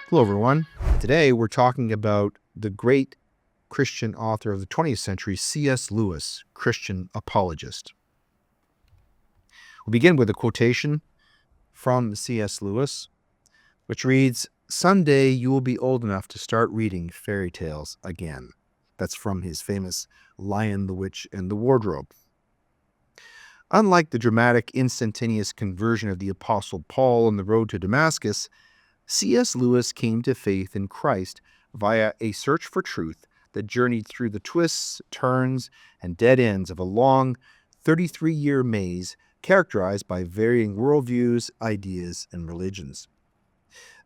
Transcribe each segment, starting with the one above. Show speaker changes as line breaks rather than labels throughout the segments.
Hello, everyone. Today we're talking about the great Christian author of the 20th century, C.S. Lewis, Christian apologist. We'll begin with a quotation from C.S. Lewis, which reads, "Someday you will be old enough to start reading fairy tales again." That's from his famous Lion, the Witch, and the Wardrobe. Unlike the dramatic, instantaneous conversion of the Apostle Paul on the road to Damascus, C.S. Lewis came to faith in Christ via a search for truth that journeyed through the twists, turns, and dead ends of a long 33-year maze characterized by varying worldviews, ideas, and religions.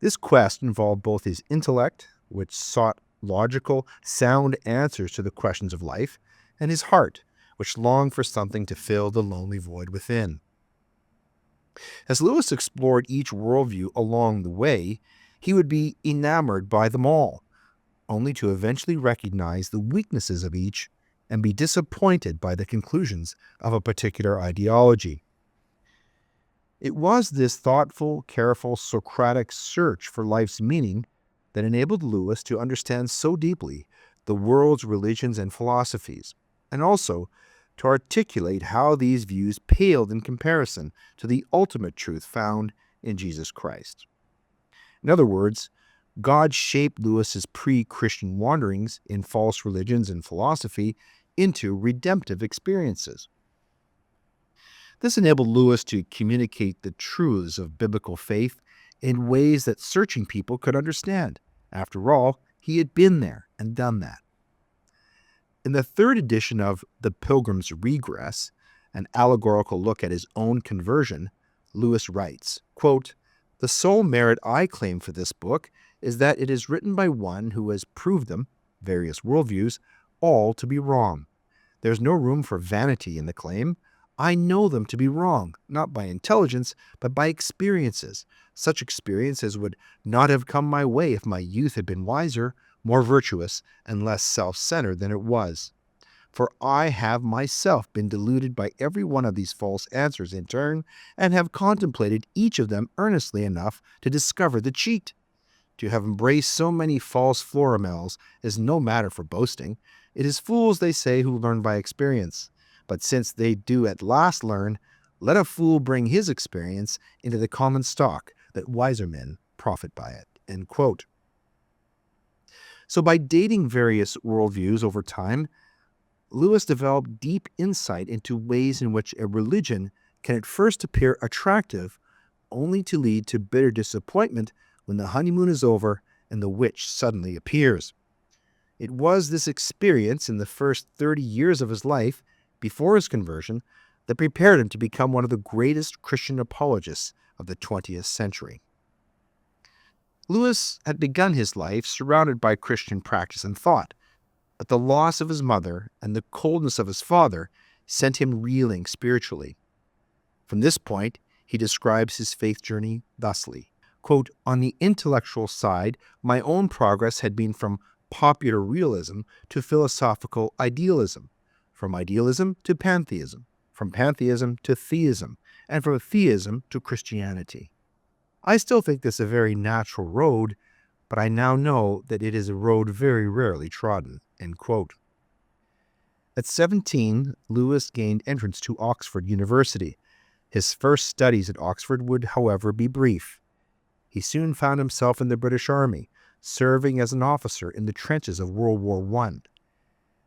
This quest involved both his intellect, which sought logical, sound answers to the questions of life, and his heart, which longed for something to fill the lonely void within. As Lewis explored each worldview along the way, he would be enamored by them all, only to eventually recognize the weaknesses of each and be disappointed by the conclusions of a particular ideology. It was this thoughtful, careful, Socratic search for life's meaning that enabled Lewis to understand so deeply the world's religions and philosophies, and also to articulate how these views paled in comparison to the ultimate truth found in Jesus Christ. In other words, God shaped Lewis's pre-Christian wanderings in false religions and philosophy into redemptive experiences. This enabled Lewis to communicate the truths of biblical faith in ways that searching people could understand. After all, he had been there and done that. In the third edition of The Pilgrim's Regress, an allegorical look at his own conversion, Lewis writes, quote, "The sole merit I claim for this book is that it is written by one who has proved them, various worldviews, all to be wrong. There's no room for vanity in the claim. I know them to be wrong, not by intelligence, but by experiences. Such experiences would not have come my way if my youth had been wiser, more virtuous, and less self-centered than it was. For I have myself been deluded by every one of these false answers in turn, and have contemplated each of them earnestly enough to discover the cheat. To have embraced so many false florimels is no matter for boasting. It is fools, they say, who learn by experience. But since they do at last learn, let a fool bring his experience into the common stock, that wiser men profit by it." End quote. So by dating various worldviews over time, Lewis developed deep insight into ways in which a religion can at first appear attractive, only to lead to bitter disappointment when the honeymoon is over and the witch suddenly appears. It was this experience in the first 30 years of his life, before his conversion, that prepared him to become one of the greatest Christian apologists of the 20th century. Lewis had begun his life surrounded by Christian practice and thought, but the loss of his mother and the coldness of his father sent him reeling spiritually. From this point, he describes his faith journey thusly, quote, "On the intellectual side, my own progress had been from popular realism to philosophical idealism, from idealism to pantheism, from pantheism to theism, and from theism to Christianity. I still think this a very natural road, but I now know that it is a road very rarely trodden." End quote. At 17, Lewis gained entrance to Oxford University. His first studies at Oxford would, however, be brief. He soon found himself in the British Army, serving as an officer in the trenches of World War I.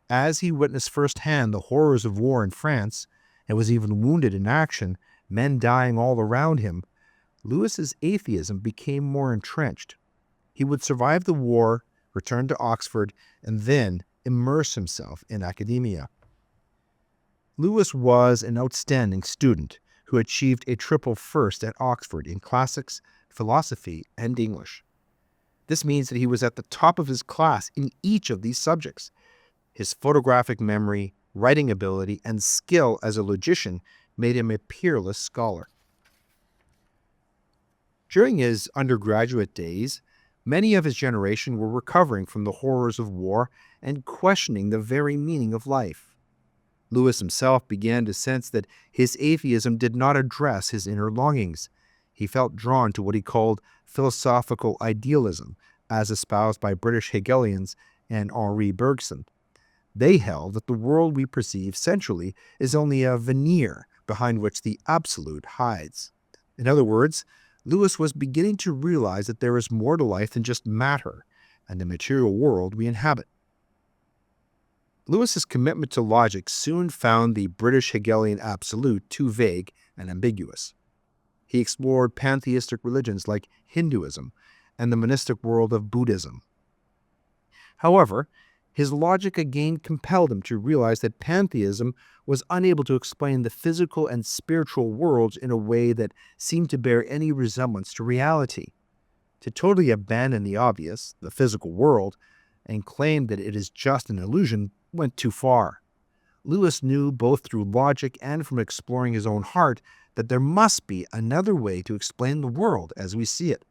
As he witnessed firsthand the horrors of war in France, and was even wounded in action, men dying all around him, Lewis's atheism became more entrenched. He would survive the war, return to Oxford, and then immerse himself in academia. Lewis was an outstanding student who achieved a triple first at Oxford in classics, philosophy, and English. This means that he was at the top of his class in each of these subjects. His photographic memory, writing ability, and skill as a logician made him a peerless scholar. During his undergraduate days, many of his generation were recovering from the horrors of war and questioning the very meaning of life. Lewis himself began to sense that his atheism did not address his inner longings. he felt drawn to what he called philosophical idealism, as espoused by British Hegelians and Henri Bergson. They held that the world we perceive centrally is only a veneer behind which the absolute hides. In other words, Lewis was beginning to realize that there is more to life than just matter and the material world we inhabit. Lewis's commitment to logic soon found the British Hegelian absolute too vague and ambiguous. He explored pantheistic religions like Hinduism and the monistic world of Buddhism. However, his logic again compelled him to realize that pantheism was unable to explain the physical and spiritual worlds in a way that seemed to bear any resemblance to reality. To totally abandon the obvious, the physical world, and claim that it is just an illusion went too far. Lewis knew both through logic and from exploring his own heart that there must be another way to explain the world as we see it.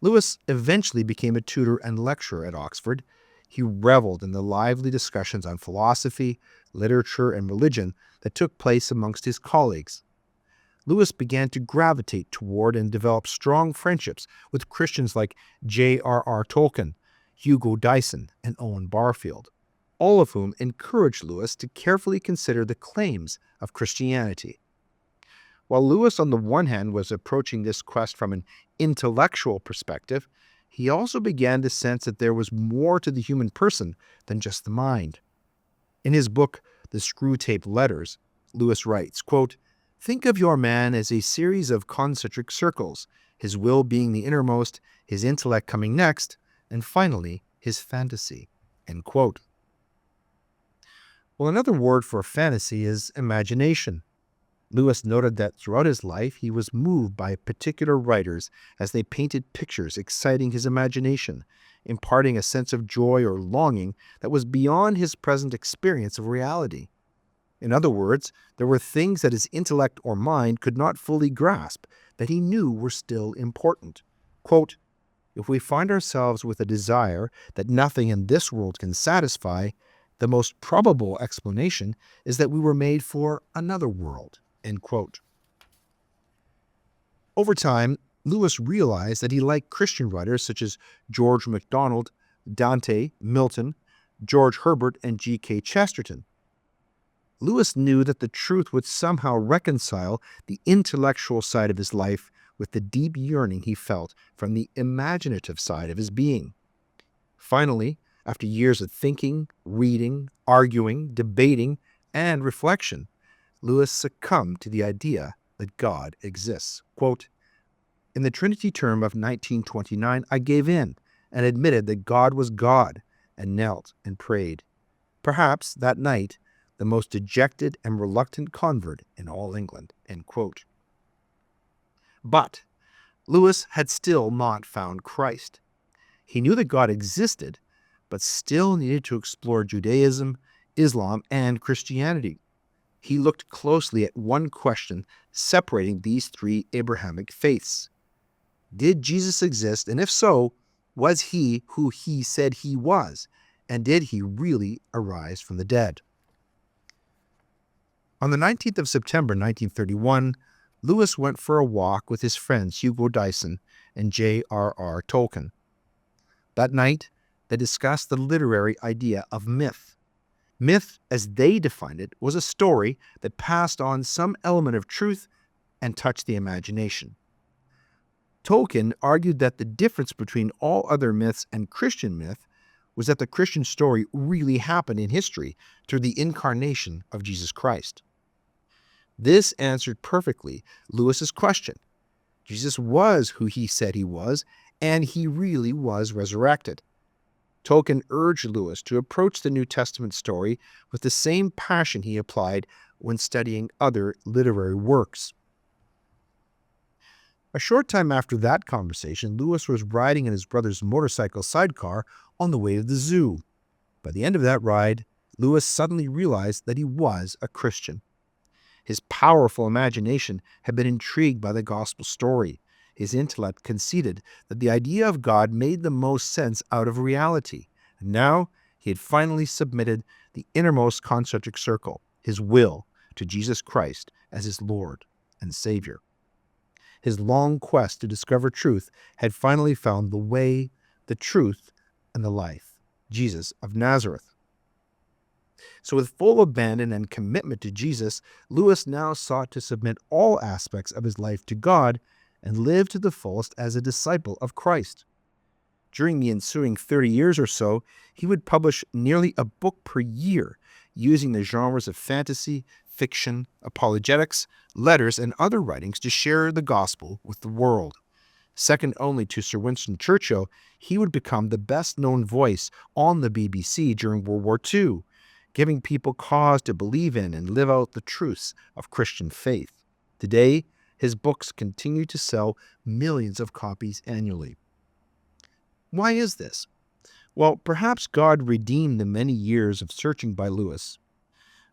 Lewis eventually became a tutor and lecturer at Oxford. He reveled in the lively discussions on philosophy, literature, and religion that took place amongst his colleagues. Lewis began to gravitate toward and develop strong friendships with Christians like J.R.R. Tolkien, Hugo Dyson, and Owen Barfield, all of whom encouraged Lewis to carefully consider the claims of Christianity. While Lewis, on the one hand, was approaching this quest from an intellectual perspective, he also began to sense that there was more to the human person than just the mind. In his book, The Screwtape Letters, Lewis writes, quote, "Think of your man as a series of concentric circles, his will being the innermost, his intellect coming next, and finally, his fantasy." End quote. Well, another word for fantasy is imagination. Lewis noted that throughout his life, he was moved by particular writers as they painted pictures exciting his imagination, imparting a sense of joy or longing that was beyond his present experience of reality. In other words, there were things that his intellect or mind could not fully grasp that he knew were still important. Quote, "If we find ourselves with a desire that nothing in this world can satisfy, the most probable explanation is that we were made for another world." End quote. Over time, Lewis realized that he liked Christian writers such as George MacDonald, Dante, Milton, George Herbert, and G.K. Chesterton. Lewis knew that the truth would somehow reconcile the intellectual side of his life with the deep yearning he felt from the imaginative side of his being. Finally, after years of thinking, reading, arguing, debating, and reflection, Lewis succumbed to the idea that God exists. Quote, "In the Trinity term of 1929, I gave in and admitted that God was God and knelt and prayed. Perhaps that night, the most dejected and reluctant convert in all England." End quote. But Lewis had still not found Christ. He knew that God existed, but still needed to explore Judaism, Islam, and Christianity. He looked closely at one question separating these three Abrahamic faiths. Did Jesus exist? And if so, was he who he said he was? And did he really arise from the dead? On the 19th of September 1931, Lewis went for a walk with his friends Hugo Dyson and J.R.R. Tolkien. That night, they discussed the literary idea of myth. Myth, as they defined it, was a story that passed on some element of truth and touched the imagination. Tolkien argued that the difference between all other myths and Christian myth was that the Christian story really happened in history through the incarnation of Jesus Christ. This answered perfectly Lewis's question. Jesus was who he said he was, and he really was resurrected. Tolkien urged Lewis to approach the New Testament story with the same passion he applied when studying other literary works. A short time after that conversation, Lewis was riding in his brother's motorcycle sidecar on the way to the zoo. By the end of that ride, Lewis suddenly realized that he was a Christian. His powerful imagination had been intrigued by the gospel story. His intellect conceded that the idea of God made the most sense out of reality. And now he had finally submitted the innermost concentric circle, his will, to Jesus Christ as his Lord and Savior. His long quest to discover truth had finally found the way, the truth, and the life, Jesus of Nazareth. So with full abandon and commitment to Jesus, Lewis now sought to submit all aspects of his life to God and live to the fullest as a disciple of Christ. During the ensuing 30 years or so, he would publish nearly a book per year, using the genres of fantasy, fiction, apologetics, letters, and other writings to share the gospel with the world. Second only to Sir Winston Churchill, he would become the best-known voice on the BBC during World War II, giving people cause to believe in and live out the truths of Christian faith. Today, his books continue to sell millions of copies annually. Why is this? Well, perhaps God redeemed the many years of searching by Lewis.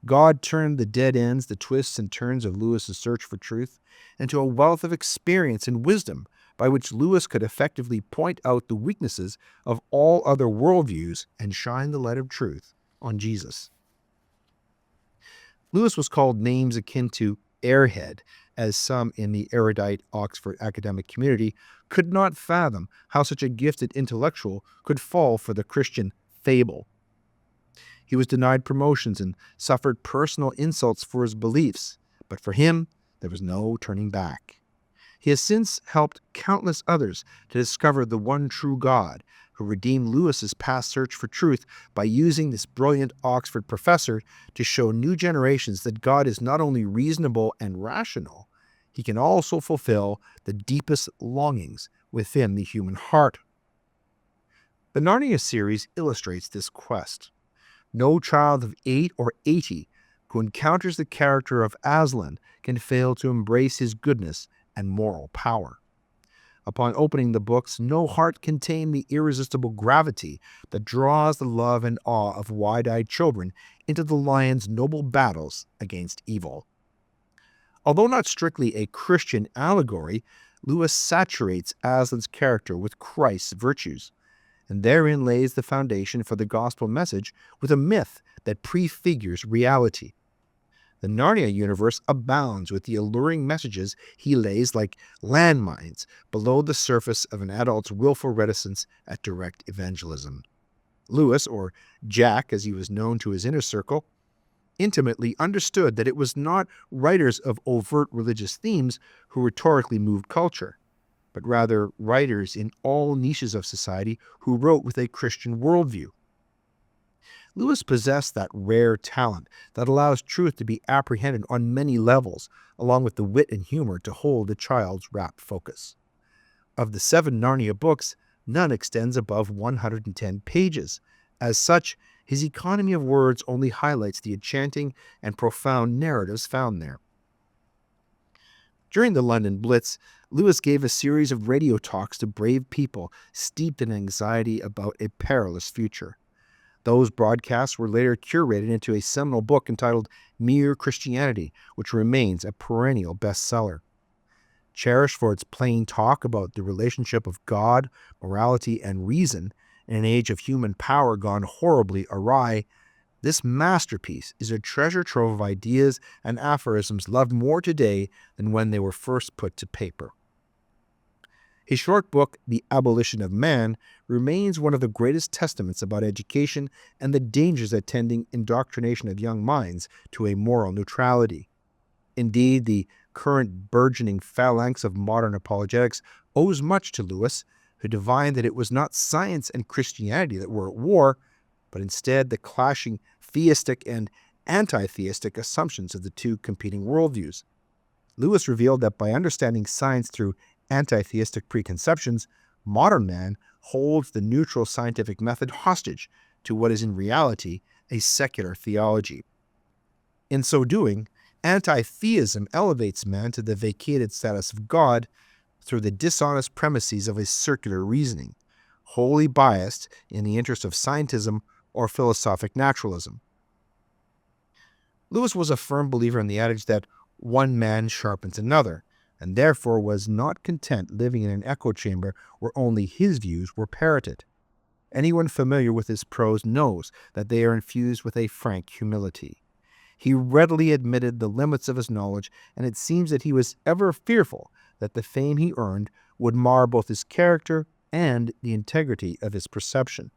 God turned the dead ends, the twists and turns of Lewis's search for truth, into a wealth of experience and wisdom by which Lewis could effectively point out the weaknesses of all other worldviews and shine the light of truth on Jesus. Lewis was called names akin to airhead, as some in the erudite Oxford academic community could not fathom how such a gifted intellectual could fall for the Christian fable. He was denied promotions and suffered personal insults for his beliefs, but for him, there was no turning back. He has since helped countless others to discover the one true God, who redeemed Lewis's past search for truth by using this brilliant Oxford professor to show new generations that God is not only reasonable and rational, he can also fulfill the deepest longings within the human heart. The Narnia series illustrates this quest. No child of 8 or 80 who encounters the character of Aslan can fail to embrace his goodness and moral power. Upon opening the books, no heart can tame the irresistible gravity that draws the love and awe of wide-eyed children into the lion's noble battles against evil. Although not strictly a Christian allegory, Lewis saturates Aslan's character with Christ's virtues, and therein lays the foundation for the gospel message with a myth that prefigures reality. The Narnia universe abounds with the alluring messages he lays like landmines below the surface of an adult's willful reticence at direct evangelism. Lewis, or Jack as he was known to his inner circle, intimately understood that it was not writers of overt religious themes who rhetorically moved culture, but rather writers in all niches of society who wrote with a Christian worldview. Lewis possessed that rare talent that allows truth to be apprehended on many levels, along with the wit and humor to hold a child's rapt focus. Of the 7 Narnia books, none extends above 110 pages. As such, his economy of words only highlights the enchanting and profound narratives found there. During the London Blitz, Lewis gave a series of radio talks to brave people steeped in anxiety about a perilous future. Those broadcasts were later curated into a seminal book entitled Mere Christianity, which remains a perennial bestseller. Cherished for its plain talk about the relationship of God, morality, and reason in an age of human power gone horribly awry, this masterpiece is a treasure trove of ideas and aphorisms loved more today than when they were first put to paper. His short book, The Abolition of Man, remains one of the greatest testaments about education and the dangers attending indoctrination of young minds to a moral neutrality. Indeed, the current burgeoning phalanx of modern apologetics owes much to Lewis, who divined that it was not science and Christianity that were at war, but instead the clashing theistic and anti-theistic assumptions of the two competing worldviews. Lewis revealed that by understanding science through anti-theistic preconceptions, modern man holds the neutral scientific method hostage to what is in reality a secular theology. In so doing, anti-theism elevates man to the vacated status of God through the dishonest premises of a circular reasoning, wholly biased in the interest of scientism or philosophic naturalism. Lewis was a firm believer in the adage that one man sharpens another, and therefore was not content living in an echo chamber where only his views were parroted. Anyone familiar with his prose knows that they are infused with a frank humility. He readily admitted the limits of his knowledge, and it seems that he was ever fearful that the fame he earned would mar both his character and the integrity of his perception.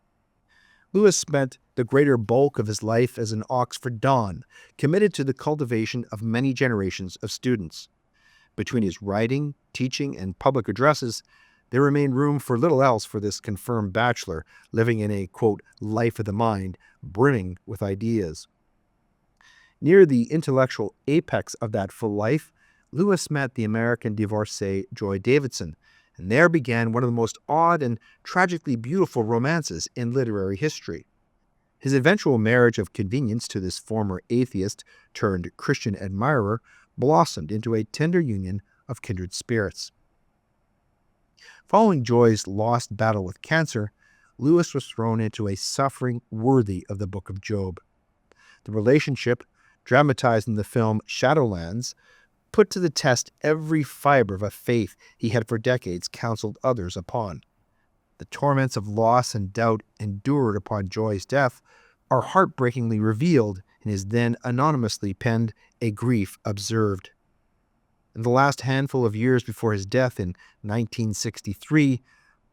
Lewis spent the greater bulk of his life as an Oxford don, committed to the cultivation of many generations of students. Between his writing, teaching, and public addresses, there remained room for little else for this confirmed bachelor, living in a, quote, life of the mind, brimming with ideas. Near the intellectual apex of that full life, Lewis met the American divorcee Joy Davidson, and there began one of the most odd and tragically beautiful romances in literary history. His eventual marriage of convenience to this former atheist turned Christian admirer blossomed into a tender union of kindred spirits. Following Joy's lost battle with cancer, Lewis was thrown into a suffering worthy of the Book of Job. The relationship, dramatized in the film Shadowlands, put to the test every fiber of a faith he had for decades counseled others upon. The torments of loss and doubt endured upon Joy's death are heartbreakingly revealed in his then anonymously penned A Grief Observed. In the last handful of years before his death in 1963,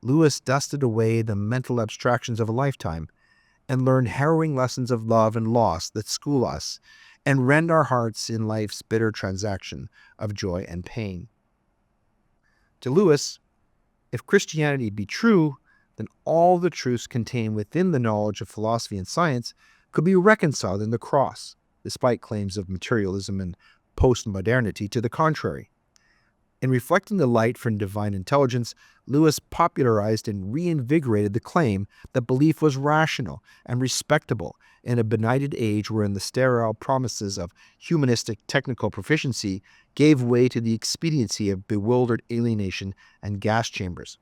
Lewis dusted away the mental abstractions of a lifetime and learned harrowing lessons of love and loss that school us and rend our hearts in life's bitter transaction of joy and pain. To Lewis, if Christianity be true, then all the truths contained within the knowledge of philosophy and science could be reconciled in the cross, despite claims of materialism and postmodernity to the contrary. In reflecting the light from divine intelligence, Lewis popularized and reinvigorated the claim that belief was rational and respectable in a benighted age wherein the sterile promises of humanistic technical proficiency gave way to the expediency of bewildered alienation and gas chambers.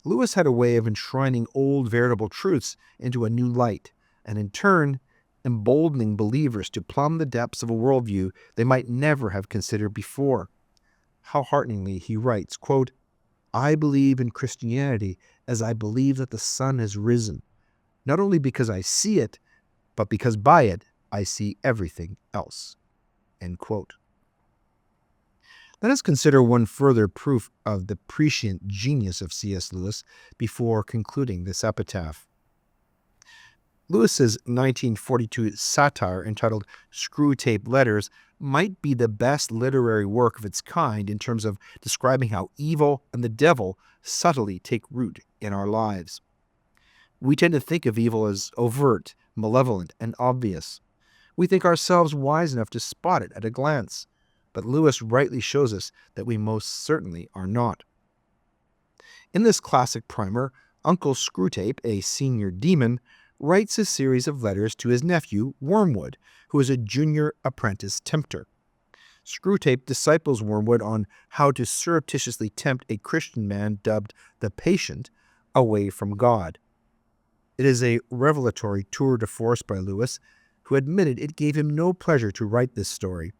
Lewis had a way of enshrining old veritable truths into a new light, and in turn, emboldening believers to plumb the depths of a worldview they might never have considered before. How hearteningly he writes, quote, "I believe in Christianity as I believe that the sun has risen, not only because I see it, but because by it I see everything else." End quote. Let us consider one further proof of the prescient genius of C.S. Lewis before concluding this epitaph. Lewis's 1942 satire entitled Screwtape Letters might be the best literary work of its kind in terms of describing how evil and the devil subtly take root in our lives. We tend to think of evil as overt, malevolent, and obvious. We think ourselves wise enough to spot it at a glance, but Lewis rightly shows us that we most certainly are not. In this classic primer, Uncle Screwtape, a senior demon, writes a series of letters to his nephew, Wormwood, who is a junior apprentice tempter. Screwtape disciples Wormwood on how to surreptitiously tempt a Christian man dubbed the Patient away from God. It is a revelatory tour de force by Lewis, who admitted it gave him no pleasure to write this story.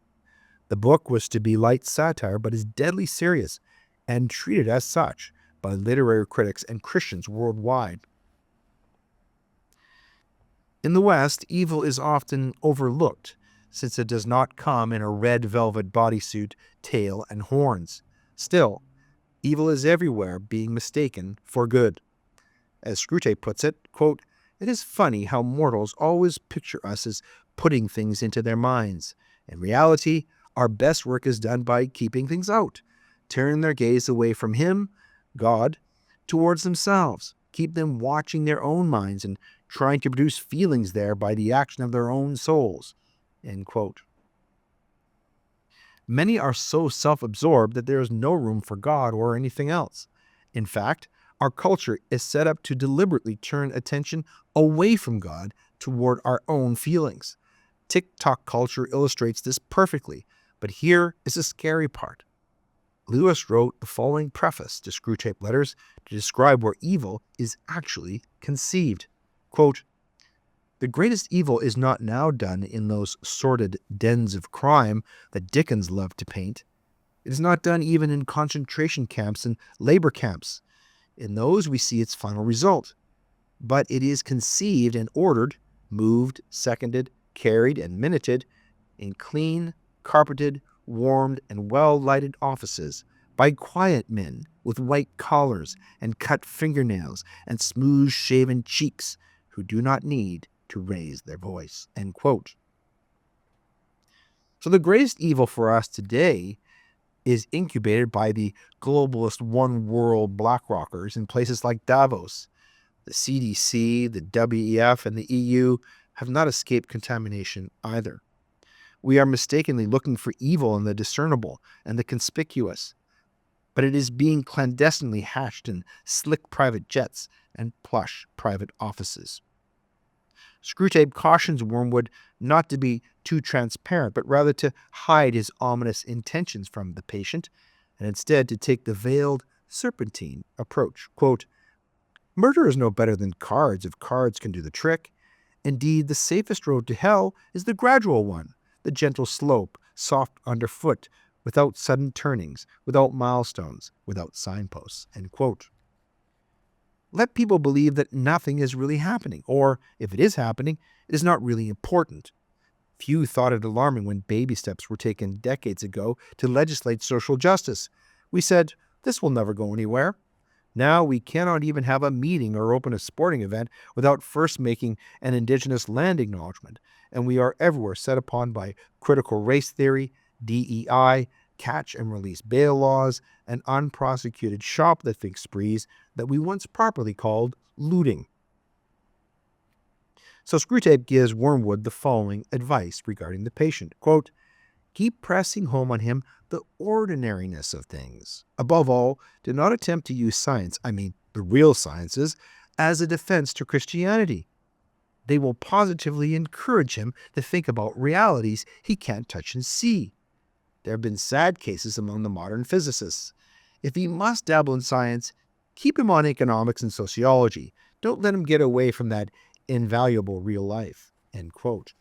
The book was to be light satire, but is deadly serious, and treated as such by literary critics and Christians worldwide. In the West, evil is often overlooked, since it does not come in a red velvet bodysuit, tail, and horns. Still, evil is everywhere being mistaken for good. As Screwtape puts it, quote, "It is funny how mortals always picture us as putting things into their minds. In reality, our best work is done by keeping things out, turning their gaze away from Him, God, towards themselves, keep them watching their own minds and trying to produce feelings there by the action of their own souls." End quote. Many are so self-absorbed that there is no room for God or anything else. In fact, our culture is set up to deliberately turn attention away from God toward our own feelings. TikTok culture illustrates this perfectly, but here is the scary part. Lewis wrote the following preface to Screwtape Letters to describe where evil is actually conceived. Quote, "The greatest evil is not now done in those sordid dens of crime that Dickens loved to paint. It is not done even in concentration camps and labor camps. In those we see its final result. But it is conceived and ordered, moved, seconded, carried, and minuted in clean, carpeted, warmed, and well-lighted offices by quiet men with white collars and cut fingernails and smooth-shaven cheeks who do not need to raise their voice." End quote. So the greatest evil for us today is incubated by the globalist one-world blackrockers in places like Davos. The CDC, the WEF, and the EU have not escaped contamination either. We are mistakenly looking for evil in the discernible and the conspicuous, but it is being clandestinely hatched in slick private jets and plush private offices. Screwtape cautions Wormwood not to be too transparent, but rather to hide his ominous intentions from the patient, and instead to take the veiled, serpentine approach. Quote, "Murder is no better than cards if cards can do the trick. Indeed, the safest road to hell is the gradual one, the gentle slope, soft underfoot, without sudden turnings, without milestones, without signposts." End quote. Let people believe that nothing is really happening, or if it is happening, it is not really important. Few thought it alarming when baby steps were taken decades ago to legislate social justice. We said, this will never go anywhere. Now we cannot even have a meeting or open a sporting event without first making an indigenous land acknowledgement, and we are everywhere set upon by critical race theory, DEI, catch and release bail laws, and unprosecuted shoplifting sprees that we once properly called looting. So Screwtape gives Wormwood the following advice regarding the patient. Quote, "Keep pressing home on him the ordinariness of things. Above all, do not attempt to use science, I mean the real sciences, as a defense to Christianity. They will positively encourage him to think about realities he can't touch and see. There have been sad cases among the modern physicists. If he must dabble in science, keep him on economics and sociology. Don't let him get away from that invaluable real life." End quote.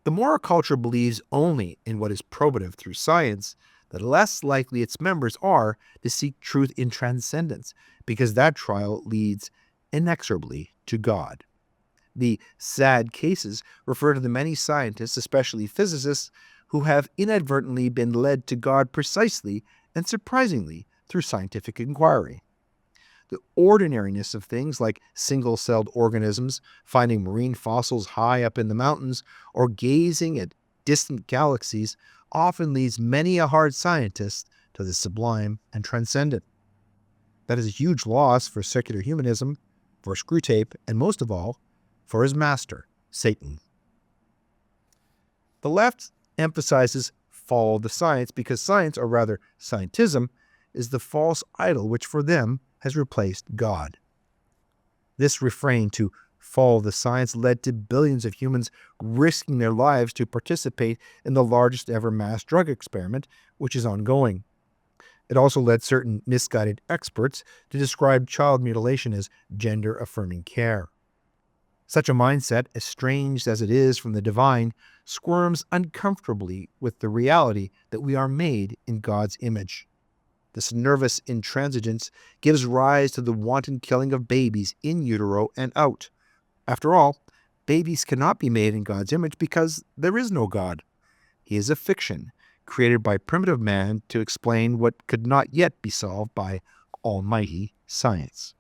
The more a culture believes only in what is probative through science, the less likely its members are to seek truth in transcendence, because that trial leads inexorably to God. The sad cases refer to the many scientists, especially physicists, who have inadvertently been led to God precisely and surprisingly through scientific inquiry. The ordinariness of things like single-celled organisms, finding marine fossils high up in the mountains, or gazing at distant galaxies often leads many a hard scientist to the sublime and transcendent. That is a huge loss for secular humanism, for Screwtape, and most of all, for his master, Satan. The left emphasizes follow the science because science, or rather scientism, is the false idol which for them has replaced God. This refrain to follow the science led to billions of humans risking their lives to participate in the largest ever mass drug experiment, which is ongoing. It also led certain misguided experts to describe child mutilation as gender-affirming care. Such a mindset, as strange as it is from the divine, squirms uncomfortably with the reality that we are made in God's image. This nervous intransigence gives rise to the wanton killing of babies in utero and out. After all, babies cannot be made in God's image because there is no God. He is a fiction created by primitive man to explain what could not yet be solved by almighty science.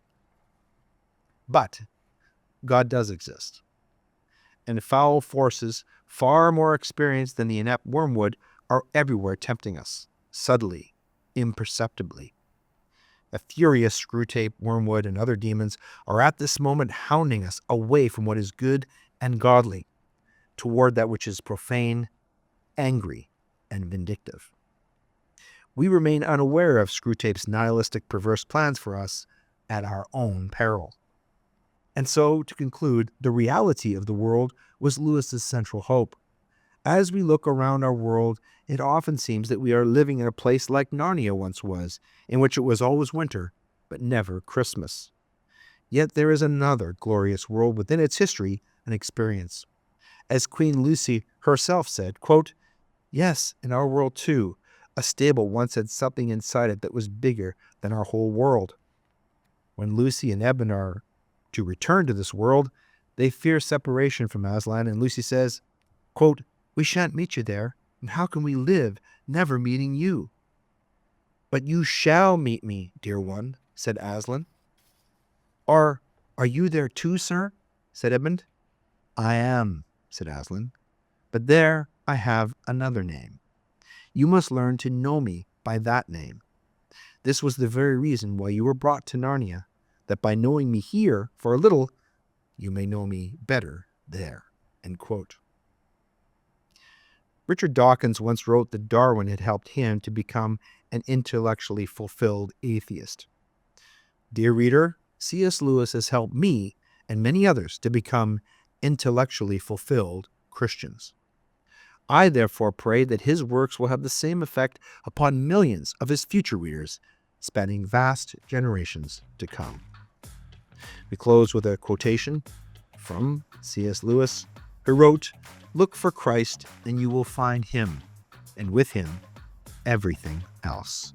But God does exist, and foul forces far more experienced than the inept Wormwood are everywhere tempting us, subtly, imperceptibly. A furious Screwtape, Wormwood, and other demons are at this moment hounding us away from what is good and godly, toward that which is profane, angry, and vindictive. We remain unaware of Screwtape's nihilistic perverse plans for us at our own peril. And so, to conclude, the reality of the world was Lewis's central hope. As we look around our world, it often seems that we are living in a place like Narnia once was, in which it was always winter, but never Christmas. Yet there is another glorious world within its history and experience. As Queen Lucy herself said, quote, "Yes, in our world too, a stable once had something inside it that was bigger than our whole world." When Lucy and Eben are to return to this world, they fear separation from Aslan, and Lucy says, quote, We shan't meet you there, and how can we live never meeting you?" "But you shall meet me, dear one," said Aslan. Are you there too, sir?" said Edmund. "I am," said Aslan, "but there I have another name. You must learn to know me by that name. This was the very reason why you were brought to Narnia, that by knowing me here for a little, you may know me better there." End quote. Richard Dawkins once wrote that Darwin had helped him to become an intellectually fulfilled atheist. Dear reader, C.S. Lewis has helped me and many others to become intellectually fulfilled Christians. I therefore pray that his works will have the same effect upon millions of his future readers, spanning vast generations to come. We close with a quotation from C.S. Lewis, who wrote, "Look for Christ and you will find him, and with him, everything else."